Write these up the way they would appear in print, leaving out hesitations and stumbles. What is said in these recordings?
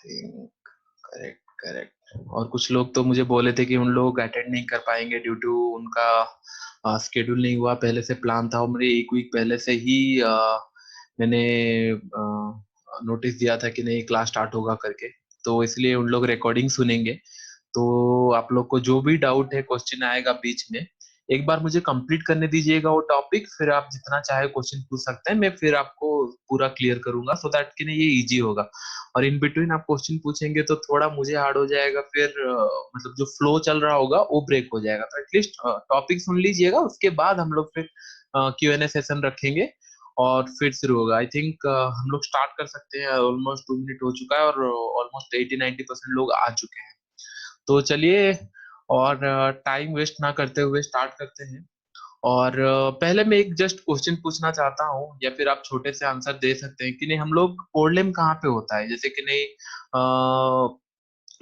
Think correct correct. और कुछ लोग तो मुझे बोले थे कि उन लोग अटेंड नहीं कर पाएंगे ड्यू टू उनका स्केड्यूल नहीं हुआ, पहले से प्लान था और मुझे एक वीक पहले से ही मैंने नोटिस दिया था कि नहीं क्लास स्टार्ट होगा करके। तो इसलिए उन लोग रिकॉर्डिंग सुनेंगे। तो आप लोग को जो भी डाउट है, क्वेश्चन आएगा बीच में, एक बार मुझे कंप्लीट करने दीजिएगा वो टॉपिक, फिर आप जितना चाहे क्वेश्चन पूछ सकते हैं, मैं फिर आपको पूरा क्लियर करूंगा सो दैट कि नहीं ये इजी होगा। और इन बिटवीन आप क्वेश्चन पूछेंगे तो थोड़ा मुझे हार्ड हो जाएगा, फिर मतलब जो फ्लो चल रहा होगा वो ब्रेक हो जाएगा। तो एटलीस्ट टॉपिक सुन लीजिएगा, उसके बाद हम लोग फिर Q&A सेशन रखेंगे और फिर शुरू होगा। आई थिंक हम लोग स्टार्ट कर सकते हैं। ऑलमोस्ट 2 मिनट हो चुका है और ऑलमोस्ट 80-90% लोग आ चुके हैं। तो चलिए, और टाइम वेस्ट ना करते हुए स्टार्ट करते हैं। और पहले मैं एक जस्ट क्वेश्चन पूछना चाहता हूँ, या फिर आप छोटे से आंसर दे सकते हैं कि नहीं, हम लोग प्रॉब्लम कहाँ पे होता है, जैसे कि नहीं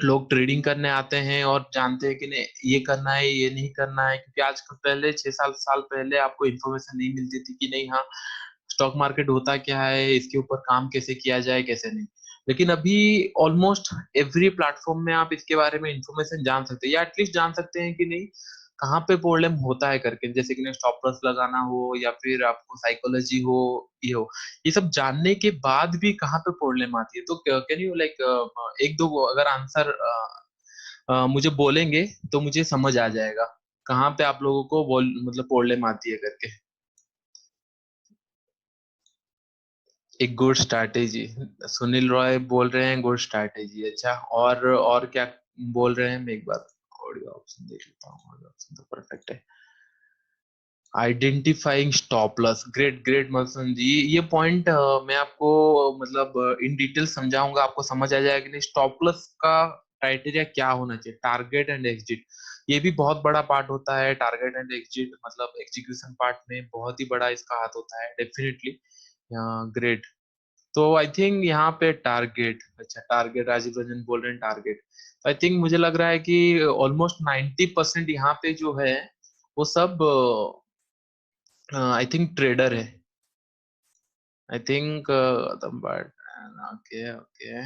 लोग ट्रेडिंग करने आते हैं और जानते हैं कि नहीं ये करना है ये नहीं करना है, क्योंकि आज पहले 6-7 साल पहले आपको इन्फॉर्मेशन नहीं मिलती थी कि नहीं हाँ स्टॉक मार्केट होता क्या है, इसके ऊपर काम कैसे किया जाए कैसे नहीं। लेकिन अभी ऑलमोस्ट एवरी प्लेटफॉर्म में आप इसके बारे में इंफॉर्मेशन जान सकते हैं, या एटलीस्ट जान सकते हैं कि नहीं कहाँ पे प्रॉब्लम होता है करके, जैसे कि स्टॉप लॉस लगाना हो या फिर आपको साइकोलॉजी हो, ये हो। ये सब जानने के बाद भी कहाँ पे प्रॉब्लम आती है, तो कैन यू लाइक एक दो अगर आंसर मुझे बोलेंगे तो मुझे समझ आ जाएगा कहाँ पे आप लोगों को बोल मतलब प्रॉब्लम आती है करके। एक गुड स्ट्रैटेजी, सुनील रॉय बोल रहे हैं गुड स्ट्रैटेजी। अच्छा, और क्या बोल रहे हैं, मैं एक बार ऑडियो ऑप्शन देख लेता हूँ। ऑडियो ऑप्शन तो परफेक्ट है। Identifying stop loss, great great Malsan ji. ये पॉइंट मैं आपको मतलब इन डिटेल समझाऊंगा, आपको समझ आ जाएगा कि स्टॉप लॉस का क्राइटेरिया क्या होना चाहिए। टारगेट एंड एग्जिट, ये भी बहुत बड़ा पार्ट होता है। टारगेट एंड एग्जिट मतलब एग्जीक्यूशन पार्ट में बहुत ही बड़ा इसका हाथ होता है डेफिनेटली। ग्रेट। तो आई थिंक यहाँ पे टारगेट, अच्छा टारगेट राजीव रंजन बोल रहे हैं टारगेट। आई थिंक मुझे लग रहा है कि ऑलमोस्ट 90% यहाँ पे जो है वो सब आई थिंक ट्रेडर है। I think but okay okay,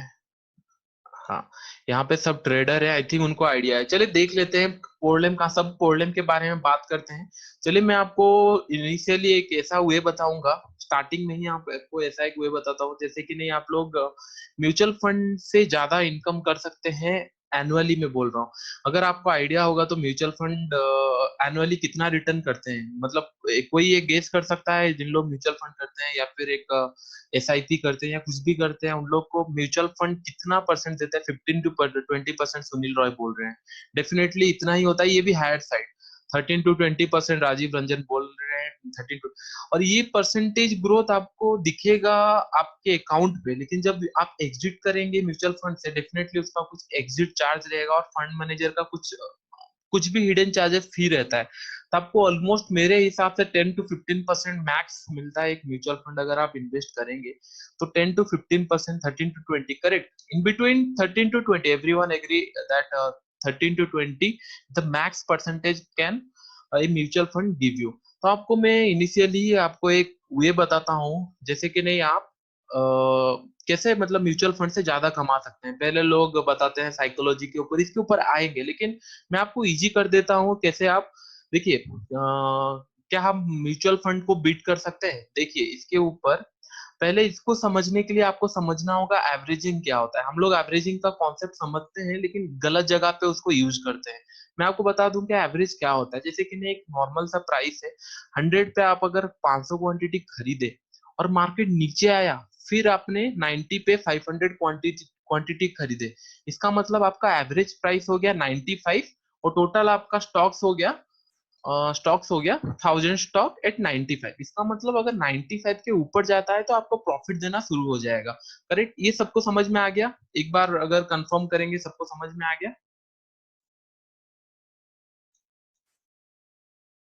हाँ यहाँ पे सब ट्रेडर है। आई थिंक उनको आइडिया है। चलिए देख लेते हैं प्रॉब्लम का, सब प्रॉब्लम के बारे में बात करते हैं। चलिए मैं आपको इनिशियली एक ऐसा वे बताऊंगा, स्टार्टिंग में ही आपको ऐसा एक वे बताता हूँ, जैसे कि नहीं आप लोग म्यूचुअल फंड से ज्यादा इनकम कर सकते हैं। एनुअली में बोल रहा हूँ, अगर आपको आइडिया होगा तो म्यूचुअल फंड एनुअली कितना रिटर्न करते हैं, मतलब कोई ये गेस कर सकता है जिन लोग म्यूचुअल फंड करते हैं या फिर एक SIP करते हैं या कुछ भी करते हैं, उन लोग को म्यूचुअल फंड कितना परसेंट देता है? 15 to 20% सुनील रॉय बोल रहे हैं। डेफिनेटली इतना ही होता है, ये भी higher side. 13 to 20% Rajiv Ranjan बोल रहे हैं। 13 और ये परसेंटेज ग्रोथ आपको दिखेगा आपके अकाउंट पे, लेकिन जब आप एग्जिट करेंगे म्यूचुअल फंड से, डेफिनेटली उसका कुछ एग्जिट चार्ज रहेगा और फंड मैनेजर का कुछ कुछ भी हिडन चार्जेस फी रहता है। तो आपको ऑलमोस्ट मेरे हिसाब से 10 to 15% मैक्स मिलता है एक म्यूचुअल फंड अगर आप इन्वेस्ट करेंगे। तो 10 to 15%, 13 to 20, correct, in between 13 to 20, everyone agree that 13 to 20 the max percentage can a mutual fund give you. तो आपको मैं इनिशियली आपको एक वे बताता हूँ, जैसे कि नहीं आप कैसे मतलब म्यूचुअल फंड से ज्यादा कमा सकते हैं। पहले लोग बताते हैं साइकोलॉजी के ऊपर, इसके ऊपर आएंगे, लेकिन मैं आपको इजी कर देता हूँ कैसे आप देखिए क्या हम म्यूचुअल फंड को बीट कर सकते हैं। देखिए इसके ऊपर पहले इसको समझने के लिए आपको समझना होगा एवरेजिंग क्या होता है। हम लोग एवरेजिंग का कॉन्सेप्ट समझते हैं लेकिन गलत जगह पे उसको यूज करते हैं। मैं आपको बता दूं कि एवरेज क्या होता है। जैसे कि एक नॉर्मल सा प्राइस है 100 पे, आप अगर 500 क्वांटिटी खरीदे और मार्केट नीचे आया, फिर आपने 90 पे 500 क्वांटिटी क्वांटिटी खरीदे, इसका मतलब आपका एवरेज प्राइस हो गया 95 और टोटल आपका स्टॉक्स हो गया 1000 स्टॉक एट 95। इसका मतलब अगर 95 के ऊपर जाता है तो आपको प्रॉफिट देना शुरू हो जाएगा। करेक्ट, ये सबको समझ में आ गया? एक बार अगर कंफर्म करेंगे सबको समझ में आ गया?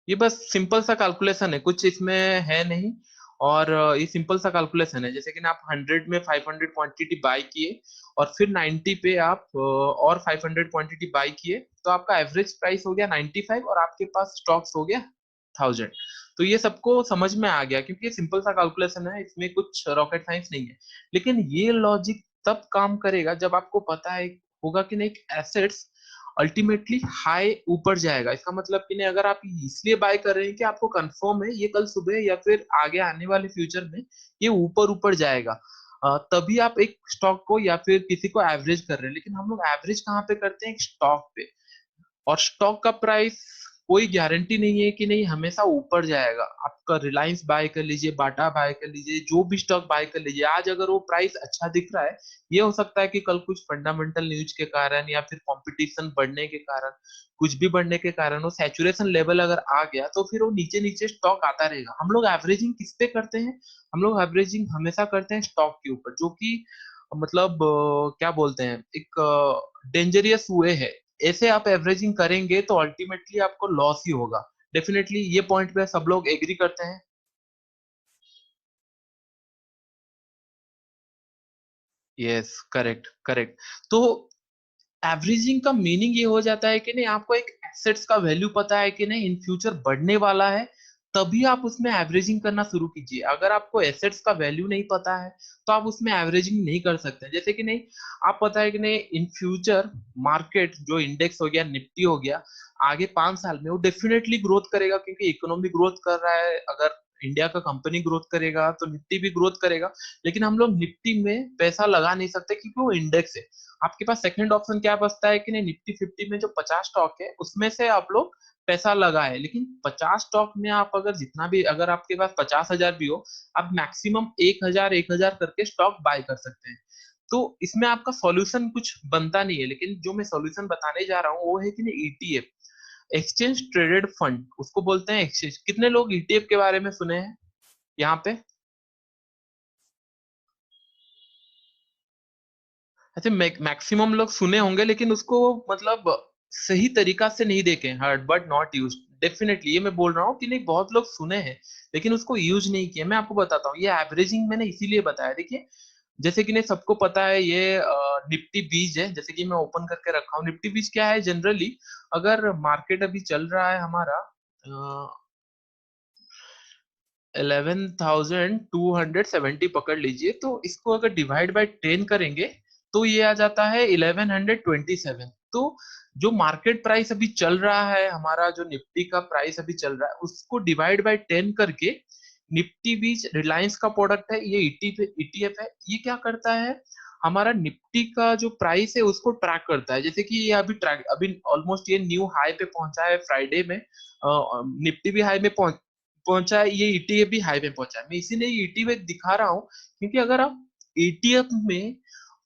ये बस सिंपल सा कैलकुलेशन है, कुछ इसमें है नहीं। और ये सिंपल सा कैलकुलेशन है, जैसे कि ना आप 100 में 500 क्वांटिटी बाय किए और फिर 90 पे आप और 500 क्वांटिटी बाय किए, तो आपका एवरेज प्राइस हो गया 95 और आपके पास स्टॉक्स हो गया 1000। तो ये सबको समझ में आ गया क्योंकि ये सिंपल सा कैलकुलेशन है, इसमें कुछ रॉकेट साइंस नहीं है। लेकिन ये लॉजिक तब काम करेगा जब आपको पता है होगा कि नहीं एसेट्स अल्टीमेटली हाई ऊपर जाएगा। इसका मतलब कि नहीं अगर आप इसलिए बाय कर रहे हैं कि आपको कंफर्म है ये कल सुबह या फिर आगे आने वाले फ्यूचर में ये ऊपर ऊपर जाएगा, तभी आप एक स्टॉक को या फिर किसी को एवरेज कर रहे हैं। लेकिन हम लोग एवरेज कहाँ पे करते हैं? स्टॉक पे। और स्टॉक का प्राइस कोई गारंटी नहीं है कि नहीं हमेशा ऊपर जाएगा। आपका रिलायंस बाय कर लीजिए, बाटा बाय कर लीजिए, जो भी स्टॉक बाय कर लीजिए, आज अगर वो प्राइस अच्छा दिख रहा है, ये हो सकता है कि कल कुछ फंडामेंटल न्यूज के कारण या फिर कंपटीशन बढ़ने के कारण, कुछ भी बढ़ने के कारण वो सैचुरेशन लेवल अगर आ गया तो फिर वो नीचे नीचे स्टॉक आता रहेगा। हम लोग एवरेजिंग किस पे करते हैं? हम लोग एवरेजिंग हमेशा करते हैं स्टॉक के ऊपर, जो कि मतलब क्या बोलते हैं, एक डेंजरियस वे है। ऐसे आप एवरेजिंग करेंगे तो अल्टीमेटली आपको लॉस ही होगा। डेफिनेटली ये पॉइंट पे सब लोग एग्री करते हैं। Yes, correct correct. तो एवरेजिंग का मीनिंग ये हो जाता है कि नहीं आपको एक एसेट्स का वैल्यू पता है कि नहीं इन फ्यूचर बढ़ने वाला है, तभी आप उसमें एवरेजिंग करना शुरू कीजिए। अगर आपको एसेट्स का वैल्यू नहीं पता है तो आप उसमें एवरेजिंग नहीं कर सकते। जैसे कि नहीं आप पता है कि नहीं इन फ्यूचर मार्केट जो इंडेक्स हो गया, निफ्टी हो गया, आगे 5 साल में वो डेफिनेटली ग्रोथ करेगा, क्योंकि इकोनॉमी ग्रोथ कर रहा है। अगर इंडिया का कंपनी ग्रोथ करेगा तो निफ्टी भी ग्रोथ करेगा। लेकिन हम लोग निफ्टी में पैसा लगा नहीं सकते क्योंकि वो इंडेक्स है। आपके पास सेकंड ऑप्शन क्या बचता है कि नहीं निफ्टी 50 में जो 50 स्टॉक है उसमें से आप लोग पैसा लगाए। लेकिन 50 स्टॉक में आप अगर जितना भी, अगर आपके पास 50,000 भी हो, आप मैक्सिमम 1,000 करके स्टॉक बाय कर सकते हैं। तो इसमें आपका सॉल्यूशन कुछ बनता नहीं है। लेकिन जो मैं सॉल्यूशन बताने जा रहा हूँ वो है कि नहीं ईटीएफ, एक्सचेंज ट्रेडेड फंड उसको बोलते हैं। एक्सचेंज, कितने लोग ईटीएफ के बारे में सुने हैं यहाँ पे? ऐसे मैक्सिमम लोग सुने होंगे लेकिन उसको मतलब सही तरीका से नहीं देखे, heard but not use. Definitely ये मैं बोल रहा हूँ कि नहीं बहुत लोग सुने हैं लेकिन उसको यूज नहीं किया। मैं आपको बताता हूँ, ये एवरेजिंग मैंने इसीलिए बताया। देखिए जैसे कि नहीं सबको पता है ये निफ्टी बीज है, जैसे कि मैं ओपन करके रखा हूँ। निफ्टी बीज क्या है जनरली, अगर मार्केट अभी चल रहा है हमारा 11,270 पकड़ लीजिए, तो इसको अगर डिवाइड बाय 10 करेंगे तो ये आ जाता है 1127। तो जो मार्केट प्राइस अभी चल रहा है, हमारा जो निफ्टी का प्राइस अभी चल रहा है, उसको डिवाइड बाय 10 करके, निफ्टी बीच रिलायंस का प्रोडक्ट है, ये ईटीएफ है, ये क्या करता है हमारा निफ्टी का जो प्राइस है उसको ट्रैक करता है। जैसे कि ये अभी ट्रैक, अभी ऑलमोस्ट ये न्यू हाई पे पहुंचा है फ्राइडे में, निफ्टी भी हाई में पहुंचा है, ये ईटीएफ भी हाई में पहुंचा है। मैं इसीलिए ईटीएफ दिखा रहा हूँ क्योंकि अगर आप ईटीएफ में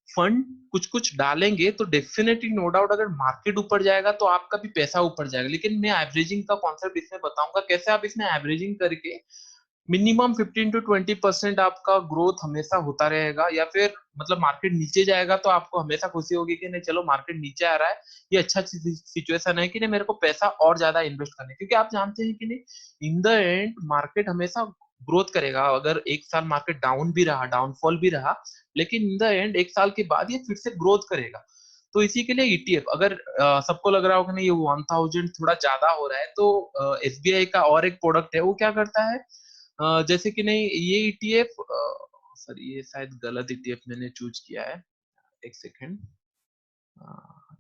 फंड कुछ कुछ डालेंगे तो डेफिनेटली नो डाउट अगर मार्केट ऊपर जाएगा तो आपका भी पैसा ऊपर जाएगा। लेकिन मैं एवरेजिंग का कॉन्सेप्ट इसमें बताऊंगा कैसे आप इसमें एवरेजिंग करके मिनिमम 15 to 20% आपका ग्रोथ हमेशा होता रहेगा। या फिर मतलब मार्केट नीचे जाएगा तो आपको हमेशा खुशी होगी कि नहीं चलो मार्केट नीचे आ रहा है, ये अच्छा सिचुएशन है कि नहीं मेरे को पैसा और ज्यादा इन्वेस्ट करने, क्योंकि आप जानते हैं कि नहीं इन द एंड मार्केट हमेशा ग्रोथ करेगा। अगर एक साल मार्केट डाउन भी रहा, डाउनफॉल भी रहा, लेकिन इन द एंड एक साल के बाद ये फिर से ग्रोथ करेगा। तो इसी के लिए ईटीएफ, अगर सबको लग रहा होगा नहीं ये 1,000 थोड़ा ज्यादा हो रहा है, तो एसबीआई का और एक प्रोडक्ट है वो क्या करता है, जैसे कि नहीं ये ईटीएफ, सर ये शायद गलत ईटीएफ मैंने चूज किया है, एक सेकेंड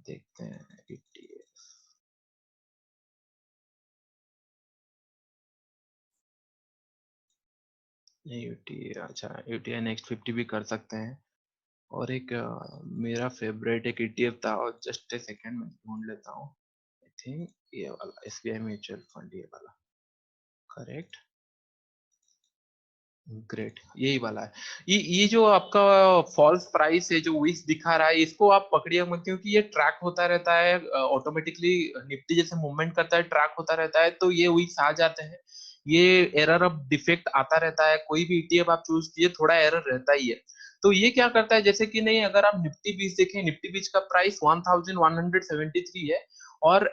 देखते हैं ईटीएफ। नहीं यूटी, अच्छा यूटीआई नेक्स्ट 50 भी कर सकते हैं। और एक मेरा फेवरेट एक ईटीएफ था, और जस्ट ए सेकेंड में ढूंढ लेता हूँ। आई थिंक ये वाला एसबीआई म्यूचुअल फंड, ये वाला करेक्ट, ग्रेट, यही वाला है। ये जो आपका फॉल्स प्राइस है जो विक्स दिखा रहा है, इसको आप पकड़िए मत, क्योंकि ये ट्रैक होता रहता है ऑटोमेटिकली। निफ्टी जैसे मूवमेंट करता है ट्रैक होता रहता है, तो ये विक्स आ जाते हैं। ये एरर ऑफ डिफेक्ट आता रहता है, कोई भी ईटीएफ आप चूज कीजिए थोड़ा एरर रहता ही है। तो ये क्या करता है, जैसे कि नहीं अगर आप निफ्टी बीच देखें, निफ्टी बीच का प्राइस 1173 है, और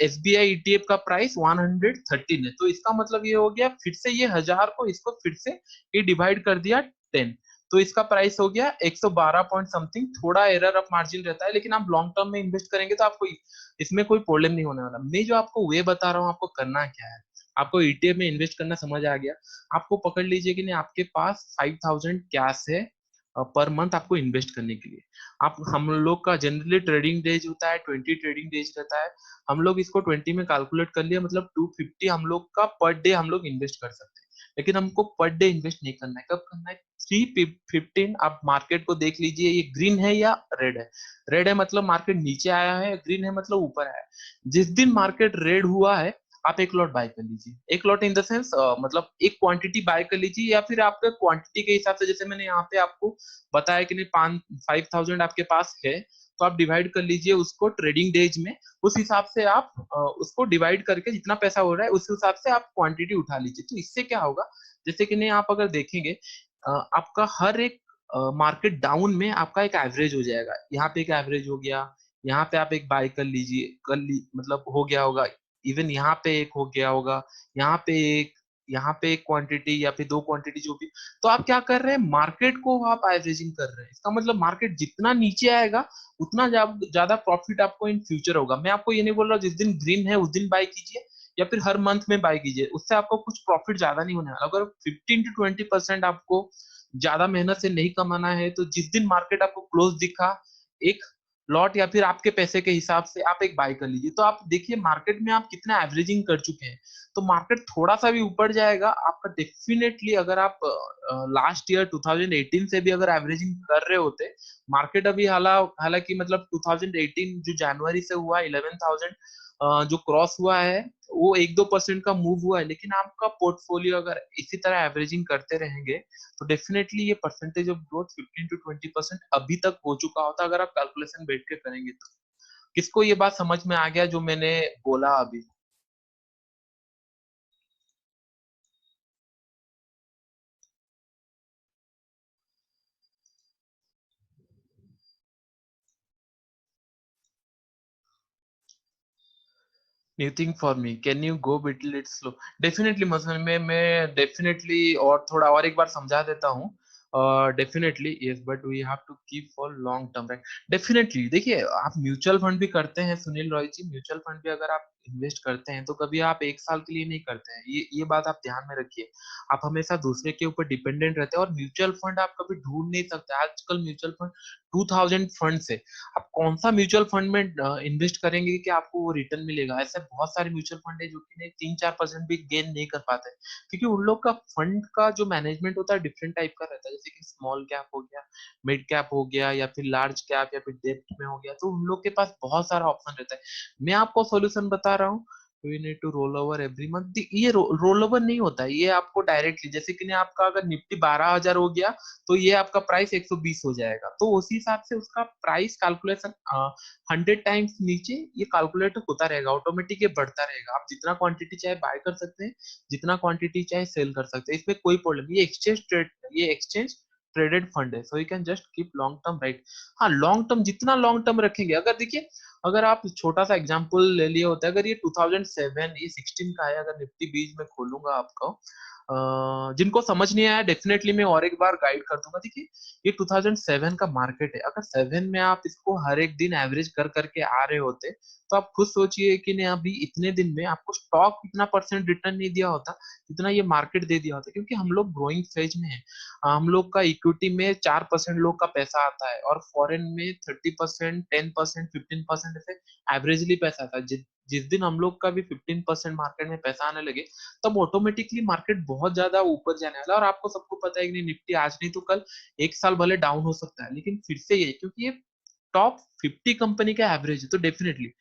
एसबीआई ईटीएफ का प्राइस 113 है। तो इसका मतलब ये हो गया फिर से ये 1000 को इसको फिर से ये डिवाइड कर दिया 10, तो इसका प्राइस हो गया 112 पॉइंट समथिंग। थोड़ा एरर ऑफ मार्जिन रहता है, लेकिन आप लॉन्ग टर्म में इन्वेस्ट करेंगे तो आपको इसमें कोई प्रॉब्लम नहीं होने वाला। मैं जो आपको वे बता रहा हूँ आपको करना क्या है, आपको ईटीएफ में इन्वेस्ट करना समझ आ गया। आपको पकड़ लीजिए कि नहीं आपके पास 5,000 कैश है, पर मंथ आपको इन्वेस्ट करने के लिए। आप हम लोग का जनरली ट्रेडिंग डेज होता है 20 ट्रेडिंग डेज रहता है। हम लोग इसको 20 में कैलकुलेट कर लिया, मतलब 250 हम लोग का पर डे हम लोग इन्वेस्ट कर सकते हैं। लेकिन हमको पर डे इन्वेस्ट नहीं करना है। कब करना है? 315। आप मार्केट को देख लीजिए, ये ग्रीन है या रेड है। रेड है मतलब मार्केट नीचे आया है, ग्रीन है मतलब ऊपर आया है। जिस दिन मार्केट रेड हुआ है, आप एक लॉट बाय कर लीजिए। एक लॉट इन द सेंस मतलब एक क्वांटिटी बाय कर लीजिए, या फिर आपके क्वांटिटी के हिसाब से, जैसे मैंने यहाँ पे आपको बताया कि नहीं, 5,000 आपके पास है, तो आप डिवाइड कर लीजिए उसको ट्रेडिंग डेज में। उस हिसाब से आप उसको डिवाइड करके जितना पैसा हो रहा है उस हिसाब से आप क्वांटिटी उठा लीजिए। तो इससे क्या होगा, जैसे कि नहीं, आप अगर देखेंगे आपका हर एक मार्केट डाउन में आपका एक एवरेज हो जाएगा। यहाँ पे एक एवरेज हो गया, यहाँ पे आप एक बाय कर लीजिए, मतलब हो गया होगा। इवन यहाँ पे एक हो गया होगा, यहाँ पे एक, यहाँ पे एक क्वांटिटी या फिर दो क्वांटिटी जो भी। तो आप क्या कर रहे हैं, मार्केट को आप एवरेजिंग कर रहे हैं। इसका मतलब मार्केट जितना नीचे आएगा उतना ज्यादा प्रॉफिट आपको इन फ्यूचर होगा। मैं आपको ये नहीं बोल रहा जिस दिन ग्रीन है उस दिन बाय कीजिए, या फिर हर मंथ में बाय कीजिए, उससे आपको कुछ प्रॉफिट ज्यादा नहीं होने वाला। अगर 15 to 20% आपको ज्यादा मेहनत से नहीं कमाना है, तो जिस दिन मार्केट आपको क्लोज दिखा, एक लॉट या फिर आपके पैसे के हिसाब से आप एक बाय कर लीजिए। तो आप देखिए मार्केट में आप कितना एवरेजिंग कर चुके हैं। तो मार्केट थोड़ा सा भी ऊपर जाएगा आपका डेफिनेटली, अगर आप लास्ट ईयर 2018 से भी अगर एवरेजिंग कर रहे होते, मार्केट अभी हालांकि मतलब 2018 जो जनवरी से हुआ 11,000 जो क्रॉस हुआ है, वो 1-2% का मूव हुआ है। लेकिन आपका पोर्टफोलियो अगर इसी तरह एवरेजिंग करते रहेंगे, तो डेफिनेटली ये परसेंटेज ऑफ ग्रोथ 15 to 20% अभी तक हो चुका होता, अगर आप कैलकुलेशन बैठ के करेंगे तो। किसको ये बात समझ में आ गया जो मैंने बोला अभी? New thing for me, can you go bit little slow? Definitely, मतलब मैं डेफिनेटली और थोड़ा और एक बार समझा देता हूँ। Definitely yes, but we have to keep for long term, right? Definitely देखिए, आप म्यूचुअल फंड भी करते हैं सुनील रॉय जी। म्यूचुअल फंड भी अगर आप इन्वेस्ट करते हैं तो कभी आप एक साल के लिए नहीं करते हैं, ये बात आप ध्यान में रखिए। आप हमेशा दूसरे के ऊपर डिपेंडेंट रहते हैं, और म्यूचुअल फंड आप कभी ढूंढ नहीं सकते। आजकल म्यूचुअल फंड 2000 फंड है। आप कौन सा म्यूचुअल फंड में इन्वेस्ट करेंगे कि आपको वो रिटर्न मिलेगा? ऐसे बहुत सारे म्यूचुअल फंड है जो कि नहीं 3-4% भी गेन नहीं कर पाते, क्योंकि उन लोग का फंड का जो मैनेजमेंट होता है डिफरेंट टाइप का रहता है। जैसे कि स्मॉल कैप हो गया, मिड कैप हो गया, या फिर लार्ज कैप, या फिर डेप्थ में हो गया, तो उन लोग के पास बहुत सारा ऑप्शन रहता है। मैं आपको सॉल्यूशन बता रहा हूँ, we need to roll over every month. ये रोल ओवर नहीं होता है, ये आपको डायरेक्टली, जैसे कि नहीं, आपका अगर निफ्टी 12,000 हो गया, तो ये आपका प्राइस 120 हो जाएगा। तो उसी हिसाब से उसका प्राइस कैलकुलेशन 100 टाइम्स नीचे ये कैलकुलेट होता रहेगा, ऑटोमेटिक ये बढ़ता रहेगा। आप जितना क्वांटिटी चाहे बाय कर सकते हैं, जितना क्वांटिटी चाहे सेल कर सकते हैं, इसमें कोई प्रॉब्लम। ये एक्सचेंज ट्रेडेड फंड है, so you can just keep long term, right? हाँ, लॉन्ग टर्म जितना लॉन्ग टर्म रखेंगे, अगर देखिए, अगर आप छोटा सा एग्जांपल ले लिए होता है, अगर ये 2007 ये 16 का है, अगर निफ्टी बीज में खोलूंगा आपको, जिनको समझ नहीं आया डेफिनेटली मैं और एक बार गाइड कर दूंगा। देखिए, ये 2007 का मार्केट है। अगर 7 में आप इसको हर एक दिन एवरेज कर करके आ रहे होते, तो आप खुद सोचिए कि नहीं, अभी इतने दिन में आपको स्टॉक इतना परसेंट रिटर्न नहीं दिया होता जितना ये मार्केट दे दिया होता, क्योंकि हम लोग ग्रोइंग फेज में है। हम लोग का इक्विटी में 4% लोग का पैसा आता है, और फॉरेन में 30%, 10%, 15% ऐसे एवरेजली पैसा आता है। जिस दिन हम लोग का भी 15% मार्केट में पैसा आने लगे, तब ऑटोमेटिकली मार्केट बहुत ज्यादा ऊपर जाने वाला है। और आपको सबको पता है कि निफ्टी आज नहीं तो कल एक साल भले डाउन हो सकता है, लेकिन फिर से ये, क्योंकि ये टॉप 50 कंपनी का एवरेज है। तो definitely,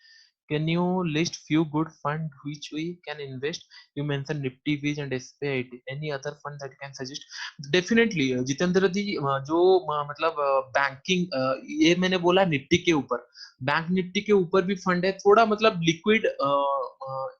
can you list few good fund which we can invest? You mentioned Nifty, Wiz and SPIT. Any other fund that you can suggest? Definitely, Jitendra ji, जो मतलब बैंकिंग, ये मैंने बोला निफ्टी के ऊपर, बैंक निफ्टी के ऊपर भी फंड है, थोड़ा मतलब लिक्विड।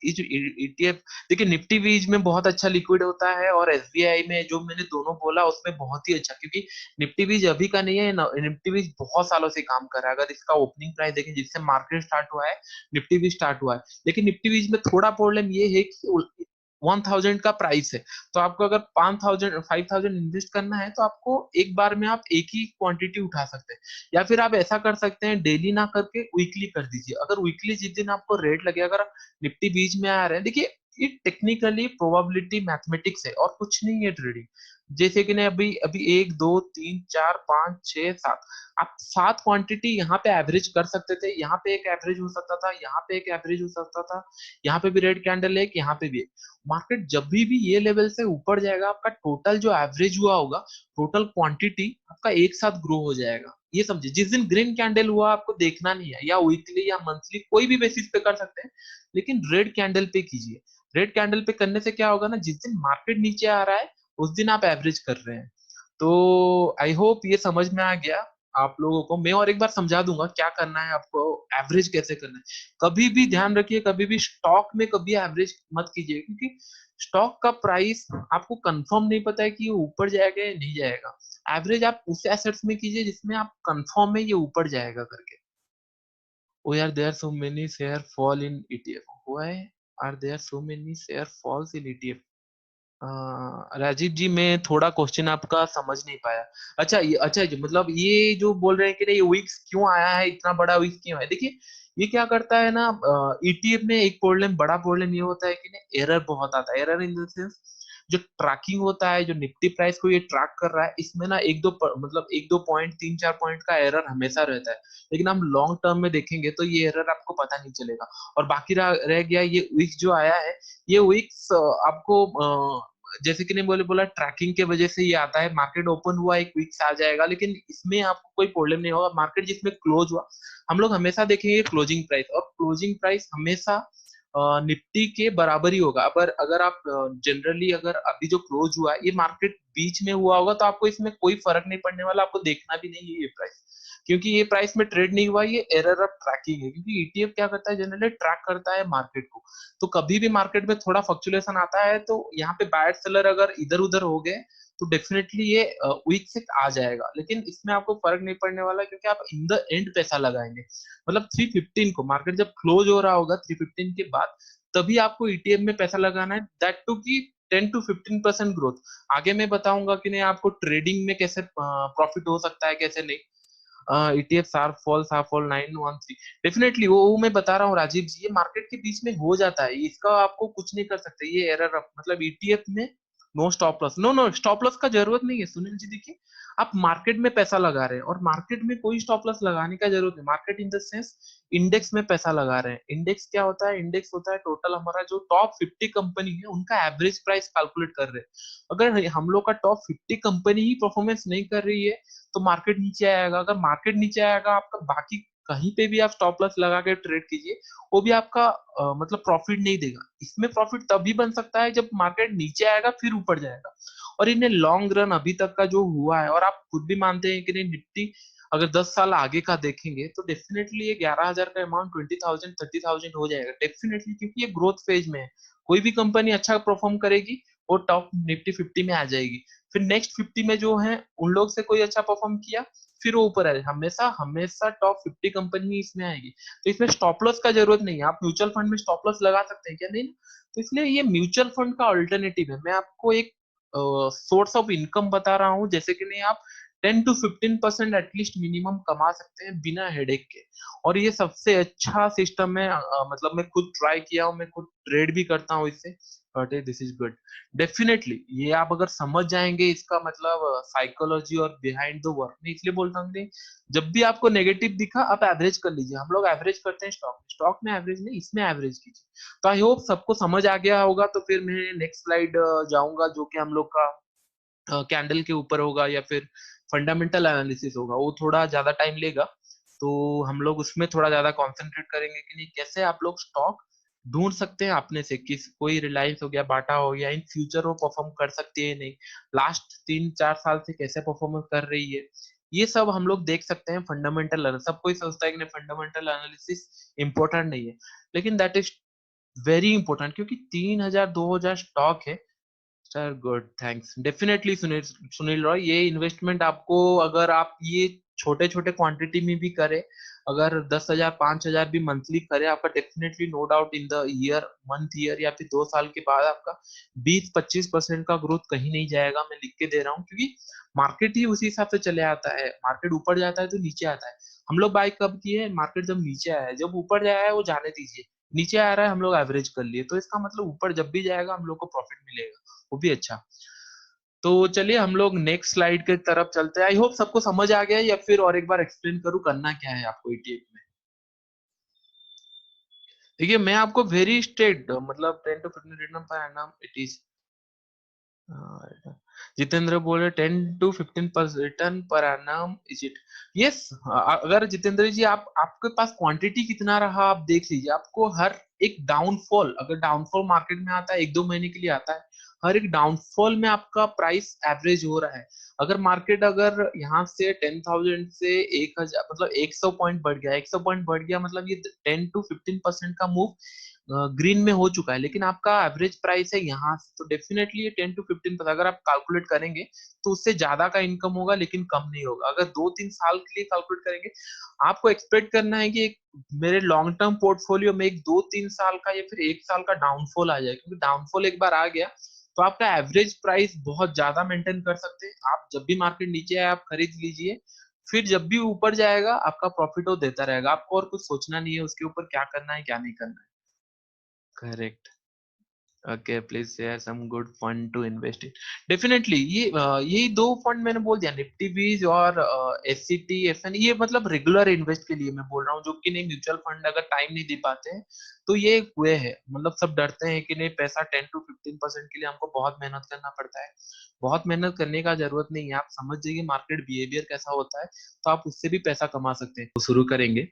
ETF, देखिए निफ्टी बीज में बहुत अच्छा लिक्विड होता है, और एसबीआई में जो मैंने दोनों बोला उसमें बहुत ही अच्छा, क्योंकि निफ्टी बीज अभी का नहीं है, निफ्टी बीज बहुत सालों से काम कर रहा है। अगर इसका ओपनिंग प्राइस देखें जिससे मार्केट स्टार्ट हुआ है, निफ्टी भी स्टार्ट हुआ है। लेकिन निफ्टी बीच में थोड़ा प्रॉब्लम ये है कि 1000 का प्राइस है। तो आपको अगर 5,000 इन्वेस्ट करना है, तो आपको एक बार में आप एक ही क्वांटिटी उठा सकते हैं, या फिर आप ऐसा कर सकते हैं, डेली ना करके वीकली कर दीजिए। अगर वीकली जिस दिन आपको रेट लगे, अगर निफ्टी बीच में आ रहे हैं, देखिए, ये टेक्निकली प्रोबेबिलिटी मैथमेटिक्स है और कुछ नहीं है ट्रेडिंग। जैसे कि नहीं, अभी अभी 1 2 3 4 5 6 7, आप 7 क्वांटिटी यहाँ पे एवरेज कर सकते थे, यहाँ पे एक एवरेज हो सकता था, यहाँ पे एक एवरेज हो सकता था, यहाँ पे भी रेड कैंडल एक, यहाँ पे भी एक। मार्केट जब भी ये लेवल से ऊपर जाएगा, आपका टोटल जो एवरेज हुआ होगा, टोटल क्वांटिटी आपका एक साथ ग्रो हो जाएगा। ये समझिए, जिस दिन ग्रीन कैंडल हुआ आपको देखना नहीं है, या वीकली या मंथली कोई भी बेसिस पे कर सकते हैं, लेकिन रेड कैंडल पे कीजिए। रेड कैंडल पे करने से क्या होगा ना, जिस दिन मार्केट नीचे आ रहा है उस दिन आप एवरेज कर रहे हैं। तो आई होप ये समझ में आ गया आप लोगों को। मैं और एक बार समझा दूंगा क्या करना है आपको, एवरेज कैसे करना है। कभी भी ध्यान रखिए, कभी भी स्टॉक में कभी एवरेज मत कीजिए, क्योंकि स्टॉक का प्राइस आपको कंफर्म नहीं पता है कि ये ऊपर जाएगा या नहीं जाएगा। एवरेज आप उस एसेट्स में कीजिए जिसमें आप कंफर्म है ये ऊपर जाएगा करके। ओ यार, there so many share fall in ETF, why are there so many share falls in ETF? Rajeev ji, मैं थोड़ा क्वेश्चन आपका समझ नहीं पाया। अच्छा ये, अच्छा जी, मतलब ये जो बोल रहे हैं कि नहीं, ये वीक्स क्यों आया है, इतना बड़ा वीक्स क्यों है? देखिए, ये क्या करता है ना, ईटीएफ में एक प्रॉब्लम, बड़ा प्रॉब्लम ये होता है कि ना, एरर बहुत आता है। एरर इन द सेंस, जो ट्रैकिंग होता है, जो निफ्टी प्राइस को ये ट्रैक कर रहा है, इसमें ना मतलब 1 2 पॉइंट 3 4 पॉइंट का एरर हमेशा रहता है। लेकिन हम लॉन्ग टर्म में देखेंगे तो ये एरर आपको पता नहीं चलेगा। और बाकी रह गया ये वीक्स जो आया है, ये वीक्स आपको जैसे कि नहीं बोले बोला, ट्रैकिंग के वजह से ये आता है। मार्केट ओपन हुआ एक वीक से आ जाएगा, लेकिन इसमें आपको कोई प्रॉब्लम नहीं होगा। मार्केट जिसमें क्लोज हुआ, हम लोग हमेशा देखेंगे क्लोजिंग प्राइस, और क्लोजिंग प्राइस हमेशा निफ्टी के बराबर ही होगा। अगर अगर आप जनरली, अगर अभी जो क्लोज हुआ है, ये मार्केट बीच में हुआ होगा, तो आपको इसमें कोई फर्क नहीं पड़ने वाला, आपको देखना भी नहीं है ये प्राइस, क्योंकि ये प्राइस में ट्रेड नहीं हुआ, ये एरर ऑफ ट्रैकिंग है। क्योंकि ईटीएफ क्या करता है, जनरली ट्रैक करता है मार्केट को। तो कभी भी मार्केट में थोड़ा फ्लक्चुएशन आता है, तो यहाँ पे बायर सेलर अगर इधर उधर हो गए, तो डेफिनेटली ये वीक से आ जाएगा। लेकिन इसमें आपको फर्क नहीं पड़ने वाला, क्योंकि आप इन द एंड पैसा लगाएंगे। मतलब 315 को, मार्केट जब क्लोज हो रहा होगा 315 के बाद, तभी आपको ईटीएफ में पैसा लगाना है, दैट टू की 10 to 15% ग्रोथ। आगे मैं बताऊंगा कि नहीं आपको ट्रेडिंग में कैसे प्रॉफिट हो सकता है, कैसे नहीं। ईटीएफ सार फॉल 913, डेफिनेटली वो मैं बता रहा हूँ राजीव जी, ये मार्केट के बीच में हो जाता है, इसका आपको कुछ नहीं कर सकते, ये एरर। मतलब ईटीएफ में no stop loss, no no stop loss का जरूरत नहीं है सुनील जी। देखिए, आप मार्केट में पैसा लगा रहे हैं, और मार्केट में कोई स्टॉप लॉस लगाने का जरूरत नहीं। Market in the sense, index में पैसा लगा रहे हैं। इंडेक्स क्या होता है? इंडेक्स होता है टोटल हमारा जो टॉप 50 कंपनी है उनका एवरेज प्राइस कैलकुलेट कर रहे हैं। अगर हम लोग का टॉप 50 कंपनी ही परफॉर्मेंस नहीं कर रही है, तो मार्केट नीचे आएगा। अगर मार्केट नीचे आएगा, आपका बाकी कहीं पे भी आप स्टॉप लॉस लगा के ट्रेड कीजिए, वो भी आपका मतलब प्रॉफिट नहीं देगा। इसमें प्रॉफिट तभी बन सकता है जब मार्केट नीचे आएगा फिर ऊपर जाएगा। और इन्हें लॉन्ग रन अभी तक का जो हुआ है, और आप खुद भी मानते हैं कि नहीं, निफ्टी अगर 10 साल आगे का देखेंगे, तो डेफिनेटली ये 11,000 का अमाउंट 20,000 30,000 हो जाएगा डेफिनेटली, क्योंकि ये ग्रोथ फेज में है। कोई भी कंपनी अच्छा परफॉर्म करेगी, वो टॉप निफ्टी 50 में आ जाएगी। फिर नेक्स्ट 50 में जो है, उन लोग से कोई अच्छा परफॉर्म किया, फिर वो ऊपर आए। हमेशा हमेशा टॉप 50 कंपनी ही इसमें आएगी। तो इसमें स्टॉप लॉस का जरूरत नहीं है। आप म्यूचुअल फंड में स्टॉप लॉस लगा सकते हैं क्या? नहीं। तो इसलिए ये म्यूचुअल फंड का अल्टरनेटिव है। मैं आपको एक सोर्स ऑफ इनकम बता रहा हूँ, जैसे कि नहीं आप 10 to 15% एटलीस्ट मिनिमम कमा सकते हैं बिना हेडेक के। और ये सबसे अच्छा सिस्टम है। मतलब मैं खुद ट्राई किया हूँ, मैं खुद ट्रेड भी करता हूँ इससे, but this is good. Definitely ये आप अगर समझ जाएंगे इसका मतलब साइकोलॉजी और बिहाइंड द वर्क, मैं इसलिए बोलता हूँ कि जब भी आपको नेगेटिव दिखा, आप एवरेज कर लीजिए। हम लोग एवरेज करते हैं स्टॉक स्टॉक में एवरेज नहीं, इसमें एवरेज कीजिए। तो आई होप सबको समझ आ गया होगा। तो फिर मैं नेक्स्ट स्लाइड जाऊंगा, जो कि हम लोग का कैंडल के ऊपर होगा, या फिर फंडामेंटल एनालिसिस होगा। वो थोड़ा ज्यादा टाइम लेगा, तो हम लोग उसमें थोड़ा ज्यादा कंसंट्रेट करेंगे कि नहीं, कैसे आप लोग स्टॉक ढूंढ सकते हैं अपने से, किस कोई रिलायंस हो गया, बाटा हो गया, इन फ्यूचर वो परफॉर्म कर सकती है नहीं, लास्ट 3 4 साल से कैसे परफॉर्मेंस कर रही है, ये सब हम लोग देख सकते हैं। फंडामेंटल, सब कोई सोचता है कि नहीं फंडामेंटल एनालिसिस इंपॉर्टेंट नहीं है, लेकिन दैट इज वेरी इंपॉर्टेंट, क्योंकि 3,000 2,000 स्टॉक है। Sir good, thanks. Definitely Sunil, Sunil Roy, ये इन्वेस्टमेंट आपको, अगर आप ये छोटे छोटे क्वांटिटी में भी करें, अगर 10,000 5,000 भी मंथली करें, आपका definitely no doubt in the year, month year, या फिर 2 साल के बाद आपका 20 25% का ग्रोथ कहीं नहीं जाएगा। मैं लिख के दे रहा हूँ, क्योंकि मार्केट ही उसी हिसाब से चले आता है। मार्केट ऊपर जाता है तो नीचे आता है। हम लोग बाय कब किए? मार्केट जब नीचे आया है। जब ऊपर जाया है वो जाने दीजिए, नीचे आ रहा है हम लोग एवरेज कर लिए, तो इसका मतलब ऊपर जब भी जाएगा हम लोग को प्रॉफिट मिलेगा, वो भी अच्छा। तो चलिए हम लोग नेक्स्ट स्लाइड के तरफ चलते हैं। आई होप सबको समझ आ गया, या फिर और एक बार एक्सप्लेन करूँ करना क्या है आपको ईटीएफ में। देखिए मैं आपको वेरी स्ट्रेट मतलब 10 to 15 return per annum it is, Jitendra बोले 10 to 15% return per annum is it. Yes, अगर जितेंद्र जी आप आपके पास क्वांटिटी कितना रहा आप देख लीजिए, आपको हर एक डाउनफॉल, अगर डाउनफॉल मार्केट में आता है 1-2 महीने के लिए आता है, हर एक डाउनफॉल में आपका प्राइस एवरेज हो रहा है। अगर मार्केट अगर यहाँ से 10,000 से 1,000 मतलब 100 पॉइंट बढ़ गया, 100 पॉइंट बढ़ गया मतलब ये 10 to 15% का मूव ग्रीन में हो चुका है, लेकिन आपका एवरेज प्राइस है यहाँ से, तो डेफिनेटली ये 10 to 15%, अगर आप कैलकुलेट करेंगे तो उससे ज्यादा का इनकम होगा, लेकिन कम नहीं होगा। अगर 2-3 साल के लिए कैलकुलेट करेंगे, आपको एक्सपेक्ट करना है कि एक मेरे लॉन्ग टर्म पोर्टफोलियो में एक 2-3 साल का या फिर 1 साल का डाउनफॉल आ जाए, क्योंकि डाउनफॉल एक बार आ गया तो आपका एवरेज प्राइस बहुत ज्यादा मेंटेन कर सकते हैं आप। जब भी मार्केट नीचे आए आप खरीद लीजिए, फिर जब भी ऊपर जाएगा आपका प्रॉफिट वो देता रहेगा, आपको और कुछ सोचना नहीं है उसके ऊपर क्या करना है क्या नहीं करना है। Correct. Okay, please share some good fund to invest in. Definitely यही दो फंड मैंने बोल दिया, निफ्टी बीज और एससीटी एफएन, ये मतलब रेगुलर इन्वेस्ट के लिए मैं बोल रहा हूँ, जो कि नहीं म्यूचुअल फंड अगर टाइम नहीं दे पाते हैं तो ये एक वे है। मतलब सब डरते हैं कि नहीं पैसा 10 to 15% के लिए हमको बहुत मेहनत करना पड़ता है। बहुत मेहनत करने का जरूरत नहीं है, आप समझ जाइए मार्केट बिहेवियर कैसा होता है, तो आप उससे भी पैसा कमा सकते हैं। तो शुरू करेंगे।